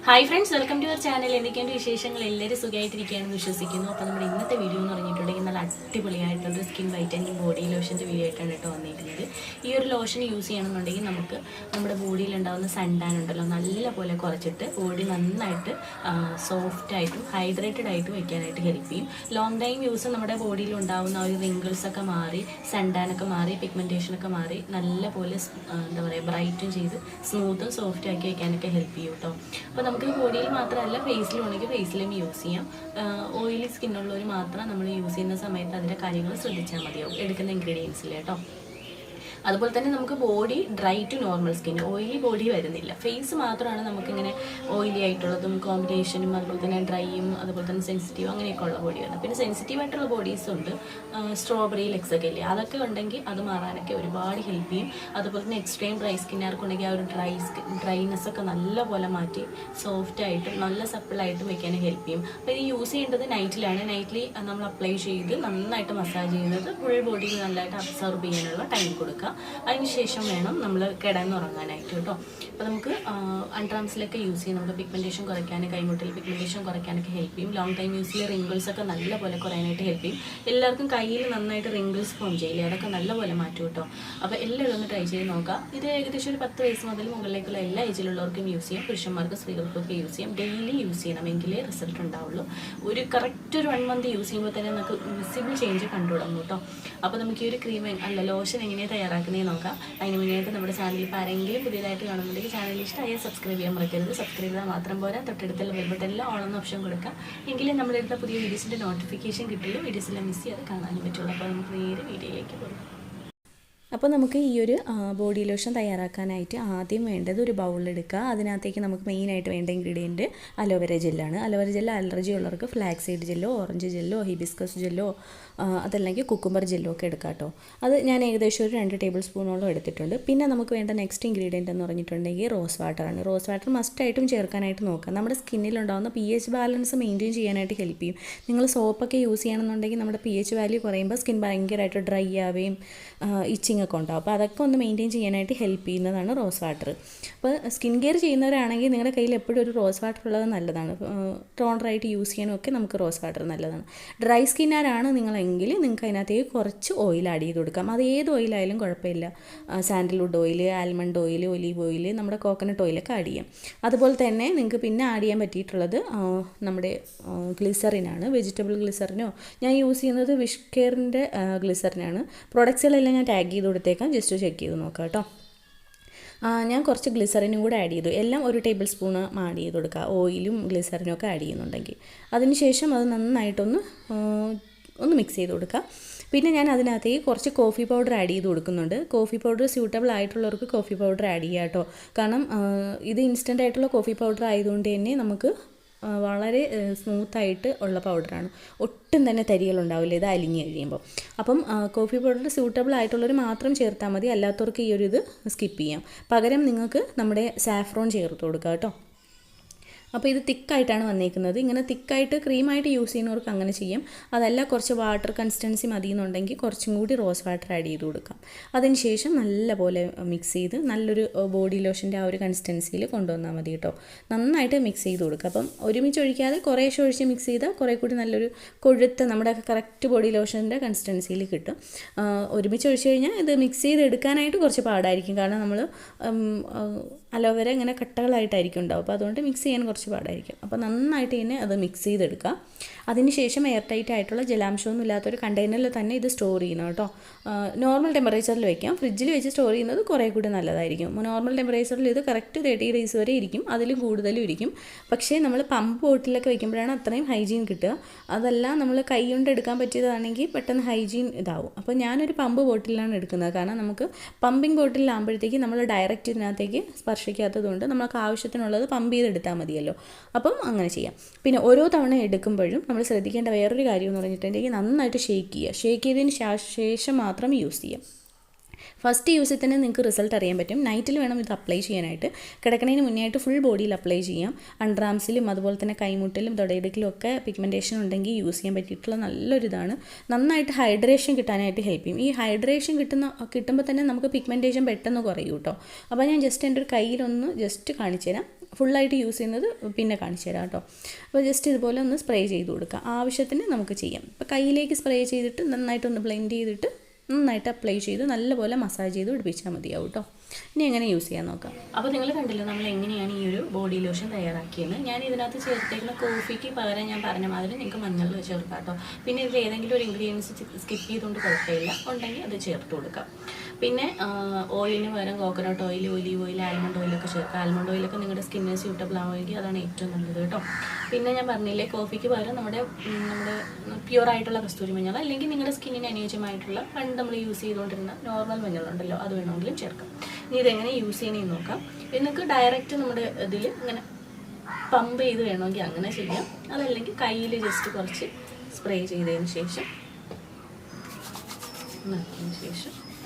Hi friends, welcome to your channel. എന്തൊക്കെയാണ് വിശേഷങ്ങൾ? എല്ലാവരും സുഖമായിട്ടിരിക്കുകയാണെന്ന് വിശ്വസിക്കുന്നു. അപ്പോൾ നമ്മുടെ ഇന്നത്തെ വീഡിയോ എന്ന് പറഞ്ഞിട്ടുണ്ടെങ്കിൽ നല്ല അടിപൊളിയായിട്ടുള്ള സ്കിൻ വൈറ്റനിങ് ബോഡി ലോഷൻ്റെ വീഡിയോ ആയിട്ടാണ് കേട്ടോ വന്നിരിക്കുന്നത്. ഈ ഒരു ലോഷൻ യൂസ് ചെയ്യണമെന്നുണ്ടെങ്കിൽ നമുക്ക് നമ്മുടെ ബോഡിയിൽ ഉണ്ടാകുന്ന സൺടാൻ ഉണ്ടല്ലോ നല്ലപോലെ കുറച്ചിട്ട് ബോഡി നന്നായിട്ട് സോഫ്റ്റായിട്ടും ഹൈഡ്രേറ്റഡ് ആയിട്ടും വയ്ക്കാനായിട്ട് ഹെൽപ്പ് ചെയ്യും. ലോങ് ടൈം യൂസ് നമ്മുടെ ബോഡിയിൽ ഉണ്ടാകുന്ന ഒരു റിങ്കിൾസൊക്കെ മാറി, സൺടാനൊക്കെ മാറി, പിഗ്മെൻറ്റേഷനൊക്കെ മാറി നല്ലപോലെ എന്താ പറയുക ബ്രൈറ്റും ചെയ്ത് സ്മൂത്തും സോഫ്റ്റ് ആക്കി വയ്ക്കാനൊക്കെ ഹെൽപ്പ് ചെയ്യും കേട്ടോ. അപ്പോൾ നമുക്ക് ബോഡിയിൽ മാത്രമല്ല ഫേസിലും ഉണ്ടെങ്കിൽ ഫേസിലും യൂസ് ചെയ്യാം. ഓയിലി സ്കിന്നുള്ളവർ മാത്രം നമ്മൾ യൂസ് ചെയ്യുന്ന സമയത്ത് അതിൻ്റെ കാര്യങ്ങൾ ശ്രദ്ധിച്ചാൽ മതിയാവും എടുക്കുന്ന ഇൻഗ്രീഡിയൻസിൽ കേട്ടോ. അതുപോലെ തന്നെ നമുക്ക് body dry to normal skin, oily body വരുന്നില്ല. ഫേസ് മാത്രമാണ് നമുക്കിങ്ങനെ ഓയിലി ആയിട്ടുള്ളതും കോമ്പിനേഷനും അതുപോലെ തന്നെ ഡ്രൈയും അതുപോലെ തന്നെ സെൻസിറ്റീവ് അങ്ങനെയൊക്കെ ഉള്ള ബോഡി വരുന്നത്. പിന്നെ സെൻസിറ്റീവ് ആയിട്ടുള്ള ബോഡീസ് ഉണ്ട്, സ്ട്രോബെറി ലെഗ്സൊക്കെ ഇല്ലേ, അതൊക്കെ ഉണ്ടെങ്കിൽ അത് മാറാനൊക്കെ ഒരുപാട് ഹെൽപ്പ് ചെയ്യും. അതുപോലെ തന്നെ എക്സ്ട്രീം ഡ്രൈ സ്കിന്നുകാർക്കുണ്ടെങ്കിൽ ആ ഒരു ഡ്രൈനെസ്സൊക്കെ നല്ലപോലെ മാറ്റി സോഫ്റ്റായിട്ടും നല്ല സപ്പിളായിട്ടും വയ്ക്കാനും ഹെൽപ്പ് ചെയ്യും. അപ്പോൾ ഇത് യൂസ് ചെയ്യേണ്ടത് നൈറ്റിലാണ്. നൈറ്റിൽ നമ്മൾ അപ്ലൈ ചെയ്ത് നന്നായിട്ട് മസാജ് ചെയ്യുന്നത് ഫുൾ ബോഡിയിൽ നല്ലതായിട്ട് അബ്സർവ് ചെയ്യാനുള്ള ടൈം കൊടുക്കുക. അതിനുശേഷം വേണം നമ്മൾ കിടന്നുറങ്ങാനായിട്ട് കേട്ടോ. അപ്പോൾ നമുക്ക് അൺട്രാൻസിലൊക്കെ യൂസ് ചെയ്യും. നമുക്ക് പിഗ്മെൻറ്റേഷൻ കുറയ്ക്കാൻ, കൈമുട്ടിൽ പിഗ്മെൻറ്റേഷൻ കുറയ്ക്കാനൊക്കെ ഹെൽപ്പ് ചെയ്യും. ലോങ് ടൈം യൂസിൽ റിങ്കിൾസൊക്കെ നല്ലപോലെ കുറയാനായിട്ട് ഹെൽപ്പ് ചെയ്യും. എല്ലാവർക്കും കയ്യിൽ നന്നായിട്ട് റിങ്കിൾസ് ഫോം ചെയ്യില്ലേ, അതൊക്കെ നല്ലപോലെ മാറ്റും കേട്ടോ. അപ്പോൾ എല്ലാവരും ഒന്ന് ട്രൈ ചെയ്ത് നോക്കാം. ഇത് ഏകദേശം ഒരു 10 വയസ്സ് മുതൽ മുകളിലേക്കുള്ള എല്ലാ ഏജിലുള്ളവർക്കും യൂസ് ചെയ്യാം. പുരുഷന്മാർക്ക് സ്ത്രീകൾക്കൊക്കെ യൂസ് ചെയ്യാം. ഡെയിലി യൂസ് ചെയ്യണം, എങ്കിലേ റിസൾട്ട് ഉണ്ടാവുള്ളൂ. ഒരു കറക്റ്റ് ഒരു 1 മന്ത് യൂസ് ചെയ്യുമ്പോൾ തന്നെ നമുക്ക് വിസിബിൾ ചേഞ്ച് കണ്ടു തുടങ്ങും കേട്ടോ. അപ്പോൾ നമുക്ക് ഈ ഒരു ക്രീം അല്ല ലോഷൻ എങ്ങനെയാണ് തയ്യാറാക്കുന്നത് നോക്കാം. അതിന് മുന്നേയായിട്ട് നമ്മുടെ ചാനലിൽ ഇപ്പോൾ ആരെങ്കിലും പുതിയതായിട്ട് കാണുന്നുണ്ടെങ്കിൽ ചാനൽ ഇഷ്ടമായി സബ്സ്ക്രൈബ് ചെയ്യാൻ മറക്കരുത്. സബ്സ്ക്രൈബ് ചെയ്താൽ മാത്രം പോരാ, തൊട്ടടുത്തുള്ള ബെൽ ബട്ടണിൽ ഓൾ എന്ന ഓപ്ഷൻ കൊടുക്കാം. എങ്കിലേ നമ്മുടെ അടുത്ത പുതിയ വീഡിയോസിൻ്റെ നോട്ടിഫിക്കേഷൻ കിട്ടുള്ളൂ. വീഡിയോസെല്ലാം മിസ് ചെയ്യാതെ കാണാനും പറ്റുള്ളൂ. അപ്പോൾ നമുക്ക് നേരെ വീഡിയോയിലേക്ക് പോകും. അപ്പോൾ നമുക്ക് ഈ ഒരു ബോഡി ലോഷൻ തയ്യാറാക്കാനായിട്ട് ആദ്യം വേണ്ടത് ഒരു ബൗളെടുക്കുക. അതിനകത്തേക്ക് നമുക്ക് മെയിനായിട്ട് വേണ്ട ഇൻഗ്രീഡിയൻറ്റ് അലോവേര ജെല്ലാണ്. അലോവേര ജെല്ല് അലർജി ഉള്ളവർക്ക് ഫ്ലാക്സ് സീഡ് ജെല്ലോ, ഓറഞ്ച് ജെല്ലോ, ഹിബിസ്കസ് ജെല്ലോ, അതല്ലെങ്കിൽ കുക്കുംബർ ജെല്ലോ ഒക്കെ എടുക്കാം കേട്ടോ. അത് ഞാൻ ഏകദേശം ഒരു 2 ടേബിൾ സ്പൂണോളം എടുത്തിട്ടുണ്ട്. പിന്നെ നമുക്ക് വേണ്ട നെക്സ്റ്റ് ഇൻഗ്രീഡിയൻ്റ് എന്ന് പറഞ്ഞിട്ടുണ്ടെങ്കിൽ റോസ് വാട്ടറാണ്. റോസ് വാട്ടർ മസ്റ്റായിട്ടും ചേർക്കാനായിട്ട് നോക്കാം. നമ്മുടെ സ്കിന്നിലുണ്ടാകുന്ന pH ബാലൻസ് മെയിൻറ്റെയിൻ ചെയ്യാനായിട്ട് ഹെൽപ്പ് ചെയ്യും. നിങ്ങൾ സോപ്പൊക്കെ യൂസ് ചെയ്യണമെന്നുണ്ടെങ്കിൽ നമ്മുടെ pH വാല്യൂ കുറയുമ്പോൾ സ്കിൻ ഭയങ്കരമായിട്ട് ഡ്രൈ ആവുകയും ഇച്ചിങ് ഒക്കെ ഉണ്ടാവും. അപ്പോൾ അതൊക്കെ ഒന്ന് മെയിൻറ്റെയിൻ ചെയ്യാനായിട്ട് ഹെൽപ്പ് ചെയ്യുന്നതാണ് റോസ് വാട്ടർ. അപ്പോൾ സ്കിൻ കെയർ ചെയ്യുന്നവരാണെങ്കിൽ നിങ്ങളുടെ കയ്യിൽ എപ്പോഴും ഒരു റോസ് വാട്ടർ ഉള്ളത് നല്ലതാണ്. ടോണറായിട്ട് യൂസ് ചെയ്യാനൊക്കെ നമുക്ക് റോസ് വാട്ടർ നല്ലതാണ്. ഡ്രൈ സ്കിന്നാരാണ് നിങ്ങളെങ്കിൽ നിങ്ങൾക്ക് അതിനകത്തേക്ക് കുറച്ച് ഓയിൽ ആഡ് ചെയ്ത് കൊടുക്കാം. അത് ഏത് ഓയിലായാലും കുഴപ്പമില്ല. Sandalwood oil, almond oil, olive oil, നമ്മുടെ കോക്കനട്ട് ഓയിലൊക്കെ ആഡ് ചെയ്യാം. അതുപോലെ തന്നെ നിങ്ങൾക്ക് പിന്നെ ആഡ് ചെയ്യാൻ പറ്റിയിട്ടുള്ളത് നമ്മുടെ ഗ്ലിസറിനാണ്. വെജിറ്റബിൾ ഗ്ലിസറിനോ, ഞാൻ യൂസ് ചെയ്യുന്നത് വിഷ് കെയറിൻ്റെ ഗ്ലിസറിനാണ്. പ്രൊഡക്ട്സുകളെല്ലാം ഞാൻ ടാഗ് ചെയ്ത് കൊടുത്തേക്കാം, ജസ്റ്റ് ചെക്ക് ചെയ്ത് നോക്കാം കേട്ടോ. ഞാൻ കുറച്ച് ഗ്ലിസറിനും കൂടെ ആഡ് ചെയ്തു. എല്ലാം ഒരു ടേബിൾ സ്പൂൺ ആഡ് ചെയ്ത് കൊടുക്കുക, ഓയിലും ഗ്ലിസറിനും ഒക്കെ ആഡ് ചെയ്യുന്നുണ്ടെങ്കിൽ. അതിനുശേഷം അത് നന്നായിട്ടൊന്ന് മിക്സ് ചെയ്ത് കൊടുക്കുക. പിന്നെ ഞാൻ അതിനകത്തേക്ക് കുറച്ച് കോഫി പൗഡർ ആഡ് ചെയ്ത് കൊടുക്കുന്നുണ്ട്. കോഫി പൗഡർ സ്യൂട്ടബിൾ ആയിട്ടുള്ളവർക്ക് കോഫി പൗഡർ ആഡ് ചെയ്യുക കേട്ടോ. കാരണം ഇത് ഇൻസ്റ്റൻ്റ് ആയിട്ടുള്ള കോഫി പൗഡർ ആയതുകൊണ്ട് തന്നെ നമുക്ക് വളരെ സ്മൂത്തായിട്ട് ഉള്ള പൗഡറാണ്. ഒട്ടും തന്നെ തരികളുണ്ടാവില്ല ഇത് അലിഞ്ഞ് കഴിയുമ്പോൾ. അപ്പം കോഫി പൗഡർ സ്യൂട്ടബിൾ ആയിട്ടുള്ളവർ മാത്രം ചേർത്താൽ മതി. അല്ലാത്തവർക്ക് ഈ ഒരു ഇത് സ്കിപ്പ് ചെയ്യാം. പകരം നിങ്ങൾക്ക് നമ്മുടെ സാഫ്രോൺ ചേർത്ത് കൊടുക്കുക കേട്ടോ. അപ്പോൾ ഇത് തിക്കായിട്ടാണ് വന്നേക്കുന്നത്. ഇങ്ങനെ തിക്കായിട്ട് ക്രീമായിട്ട് യൂസ് ചെയ്യുന്നവർക്ക് അങ്ങനെ ചെയ്യാം. അതല്ല കുറച്ച് വാട്ടർ കൺസിസ്റ്റൻസി മതി എന്നുണ്ടെങ്കിൽ കുറച്ചും കൂടി റോസ് വാട്ടർ ആഡ് ചെയ്ത് കൊടുക്കാം. അതിന് ശേഷം നല്ലപോലെ മിക്സ് ചെയ്ത് നല്ലൊരു ബോഡി ലോഷൻ്റെ ആ ഒരു കൺസിസ്റ്റൻസിയിൽ കൊണ്ടുവന്നാൽ മതി കേട്ടോ. നന്നായിട്ട് മിക്സ് ചെയ്ത് കൊടുക്കുക. അപ്പം ഒരുമിച്ച് ഒഴിക്കാതെ കുറേശ്ശെ ഒഴിച്ച് മിക്സ് ചെയ്താൽ കുറേ കൂടി നല്ലൊരു കൊഴുത്ത നമ്മുടെ കറക്റ്റ് ബോഡി ലോഷൻ്റെ കൺസിസ്റ്റൻസിയിൽ കിട്ടും. ഒരുമിച്ച് ഒഴിച്ച് കഴിഞ്ഞാൽ ഇത് മിക്സ് ചെയ്ത് എടുക്കാനായിട്ട് കുറച്ച് പാടായിരിക്കും. കാരണം നമ്മൾ അലോവേര ഇങ്ങനെ കട്ടകളായിട്ടായിരിക്കും ഉണ്ടാവും. അപ്പോൾ അതുകൊണ്ട് മിക്സ് ചെയ്യാൻ കുറച്ച് പാടായിരിക്കും. അപ്പോൾ നന്നായിട്ട് തന്നെ അത് മിക്സ് ചെയ്തെടുക്കുക. അതിനുശേഷം എയർ ടൈറ്റ് ആയിട്ടുള്ള ജലാംശമൊന്നും ഇല്ലാത്തൊരു കണ്ടെയ്നറിൽ തന്നെ ഇത് സ്റ്റോർ ചെയ്യണം കേട്ടോ. നോർമൽ ടെമ്പറേച്ചറിൽ വയ്ക്കാം. ഫ്രിഡ്ജിൽ വെച്ച് സ്റ്റോർ ചെയ്യുന്നത് കുറേ കൂടി നല്ലതായിരിക്കും. നോർമൽ ടെമ്പറേച്ചറിൽ ഇത് കറക്റ്റ് 30 ഡേയ്സ് വരെ ഇരിക്കും, അതിലും കൂടുതലും ഇരിക്കും. പക്ഷേ നമ്മൾ പമ്പ് ബോട്ടിലൊക്കെ വയ്ക്കുമ്പോഴാണ് അത്രയും ഹൈജീൻ കിട്ടുക. അതല്ല നമ്മൾ കൈ കൊണ്ട് എടുക്കാൻ പറ്റിയതാണെങ്കിൽ പെട്ടെന്ന് ഹൈജീൻ ഇതാവും. അപ്പോൾ ഞാനൊരു പമ്പ് ബോട്ടിലാണ് എടുക്കുന്നത്. കാരണം നമുക്ക് പമ്പിങ് ബോട്ടിലാകുമ്പോഴത്തേക്ക് നമ്മൾ ഡയറക്റ്റ് ഇതിനകത്തേക്ക് സ്പർശിക്കാത്തതുകൊണ്ട് നമുക്ക് ആവശ്യത്തിനുള്ളത് പമ്പ് ചെയ്തെടുത്താൽ മതിയല്ലോ. അപ്പം അങ്ങനെ ചെയ്യാം. പിന്നെ ഓരോ തവണ എടുക്കുമ്പോഴും നമ്മൾ ശ്രദ്ധിക്കേണ്ട വേറൊരു കാര്യം എന്ന് പറഞ്ഞിട്ടുണ്ടെങ്കിൽ നന്നായിട്ട് ഷേക്ക് ചെയ്യുക. ഷേക്ക് ചെയ്തതിന് ശേഷം മാത്രം യൂസ് ചെയ്യാം. ഫസ്റ്റ് യൂസിൽ തന്നെ നിങ്ങൾക്ക് റിസൾട്ട് അറിയാൻ പറ്റും. നൈറ്റിൽ വേണം ഇത് അപ്ലൈ ചെയ്യാനായിട്ട്. കിടക്കുന്നതിന് മുന്നേ ആയിട്ട് ഫുൾ ബോഡിയിൽ അപ്ലൈ ചെയ്യാം. അണ്ടർ ആംസിലും അതുപോലെ തന്നെ കൈമുട്ടിലും തൊടയിടക്കിലും ഒക്കെ പിഗ്മെൻറ്റേഷൻ ഉണ്ടെങ്കിൽ യൂസ് ചെയ്യാൻ പറ്റിയിട്ടുള്ള നല്ലൊരിതാണ്. നന്നായിട്ട് ഹൈഡ്രേഷൻ കിട്ടാനായിട്ട് ഹെൽപ്പ് ചെയ്യും. ഈ ഹൈഡ്രേഷൻ കിട്ടുമ്പോൾ തന്നെ നമുക്ക് പിഗ്മെൻറ്റേഷൻ പെട്ടെന്ന് കുറയും കേട്ടോ. അപ്പോൾ ഞാൻ ജസ്റ്റ് എൻ്റെ ഒരു കയ്യിലൊന്ന് ജസ്റ്റ് കാണിച്ചു തരാം. ഫുള്ളായിട്ട് യൂസ് ചെയ്യുന്നത് പിന്നെ കാണിച്ചു തരാം കേട്ടോ. അപ്പോൾ ജസ്റ്റ് ഇതുപോലെ ഒന്ന് സ്പ്രേ ചെയ്ത് കൊടുക്കുക. ആവശ്യത്തിന് നമുക്ക് ചെയ്യാം. അപ്പോൾ കയ്യിലേക്ക് സ്പ്രേ ചെയ്തിട്ട് നന്നായിട്ടൊന്ന് ബ്ലെൻഡ് ചെയ്തിട്ട് നന്നായിട്ട് അപ്ലൈ ചെയ്ത് നല്ലപോലെ മസാജ് ചെയ്ത് പിടിപ്പിച്ചാൽ മതിയാവും കേട്ടോ. ഇനി എങ്ങനെ യൂസ് ചെയ്യാൻ നോക്കാം. അപ്പോൾ നിങ്ങൾ കണ്ടില്ലോ നമ്മൾ എങ്ങനെയാണ് ഈ ഒരു ബോഡി ലോഷൻ തയ്യാറാക്കിയത്. ഞാൻ ഇതിനകത്ത് ചേർത്തേക്കുന്ന കോഫിക്ക് പകരം ഞാൻ പറഞ്ഞ മാതിരി നിങ്ങൾക്ക് മഞ്ഞൾ ചേർക്കാം കേട്ടോ. പിന്നെ ഇതിൽ ഏതെങ്കിലും ഒരു ഇൻഗ്രീഡിയൻസ് സ്കിപ്പ് ചെയ്തുകൊണ്ട് കുഴപ്പമില്ല, ഉണ്ടെങ്കിൽ അത് ചേർത്ത് കൊടുക്കാം. പിന്നെ ഓയിലിന് പകരം coconut oil, olive oil, almond ഓയിലൊക്കെ ചേർക്കാം. ആൽമണ്ട് ഓയിലൊക്കെ നിങ്ങളുടെ സ്കിന്നിന് സ്യൂട്ടബിൾ ആവുമെങ്കിൽ അതാണ് ഏറ്റവും നല്ലത് കേട്ടോ. പിന്നെ ഞാൻ പറഞ്ഞില്ലേ, കോഫിക്ക് പകരം നമ്മുടെ പ്യുവറായിട്ടുള്ള കസ്തൂരി മഞ്ഞൾ, അല്ലെങ്കിൽ നിങ്ങളുടെ സ്കിന്നിന് അനുയോജ്യമായിട്ടുള്ള പണ്ട് നമ്മൾ യൂസ് ചെയ്തുകൊണ്ടിരുന്ന നോർമൽ മഞ്ഞളുണ്ടല്ലോ, അത് വേണമെങ്കിലും ചേർക്കാം. ഇനി ഇതെങ്ങനെ യൂസ് ചെയ്യണമെന്ന് നോക്കാം. നിങ്ങൾക്ക് ഡയറക്റ്റ് നമ്മുടെ ഇതിൽ ഇങ്ങനെ പമ്പ് ചെയ്ത് വേണമെങ്കിൽ അങ്ങനെ ചെയ്യാം. അതല്ലെങ്കിൽ കയ്യിൽ ജസ്റ്റ് കുറച്ച് സ്പ്രേ ചെയ്തതിന് ശേഷം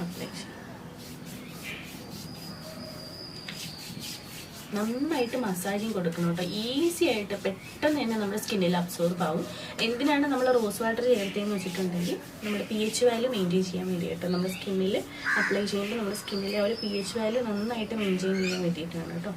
അപ്ലൈ ചെയ്യാം. നന്നായിട്ട് മസാജിങ് കൊടുക്കണം കേട്ടോ. ഈസി ആയിട്ട് പെട്ടെന്ന് തന്നെ നമ്മുടെ സ്കിന്നിൽ അബ്സോർബ് ആവും. എന്തിനാണ് നമ്മൾ റോസ് വാട്ടർ ചേർത്തതെന്ന് വെച്ചിട്ടുണ്ടെങ്കിൽ നമ്മുടെ pH വാല്യൂ മെയിൻറ്റെയിൻ ചെയ്യാൻ വേണ്ടിയിട്ട്, നമ്മുടെ സ്കിന്നിൽ അപ്ലൈ ചെയ്യുമ്പോൾ നമ്മുടെ സ്കിന്നിലെ ആ ഒരു pH വാല്യൂ നന്നായിട്ട് മെയിൻറ്റെയിൻ ചെയ്യാൻ വേണ്ടിയിട്ടാണ് കേട്ടോ.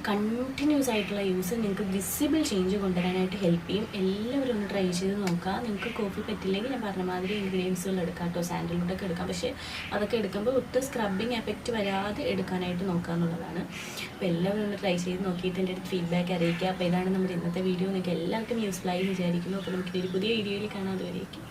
കണ്ടിന്യൂസ് ആയിട്ടുള്ള യൂസ് നിങ്ങൾക്ക് വിസിബിൾ ചേഞ്ച് കൊണ്ടുവരാനായിട്ട് ഹെൽപ്പ് ചെയ്യും. എല്ലാവരും ഒന്ന് ട്രൈ ചെയ്ത് നോക്കുക. നിങ്ങൾക്ക് കോഫി പറ്റില്ലെങ്കിൽ ഞാൻ പറഞ്ഞ മാതിരി ഇൻഗ്രീഡിയൻസുകൾ എടുക്കാം കേട്ടോ. സാൻഡൽവുഡൊക്കെ എടുക്കാം. പക്ഷേ അതൊക്കെ എടുക്കുമ്പോൾ ഒട്ടും സ്ക്രബിങ് എഫക്റ്റ് വരാതെ എടുക്കാനായിട്ട് നോക്കുക എന്നുള്ളതാണ്. അപ്പോൾ എല്ലാവരും ഒന്ന് ട്രൈ ചെയ്ത് നോക്കിയിട്ട് എൻ്റെ അടുത്ത് ഫീഡ്ബാക്ക് അറിയിക്കുക. അപ്പോൾ ഇതാണ് നമ്മുടെ ഇന്നത്തെ വീഡിയോ. നിങ്ങൾക്ക് എല്ലാവർക്കും യൂസ്ഫുൾ ആയി വിചാരിക്കുന്നു. അപ്പോൾ നമുക്കിതൊരു പുതിയ വീഡിയോയിൽ കാണാം. അതുവരേക്കും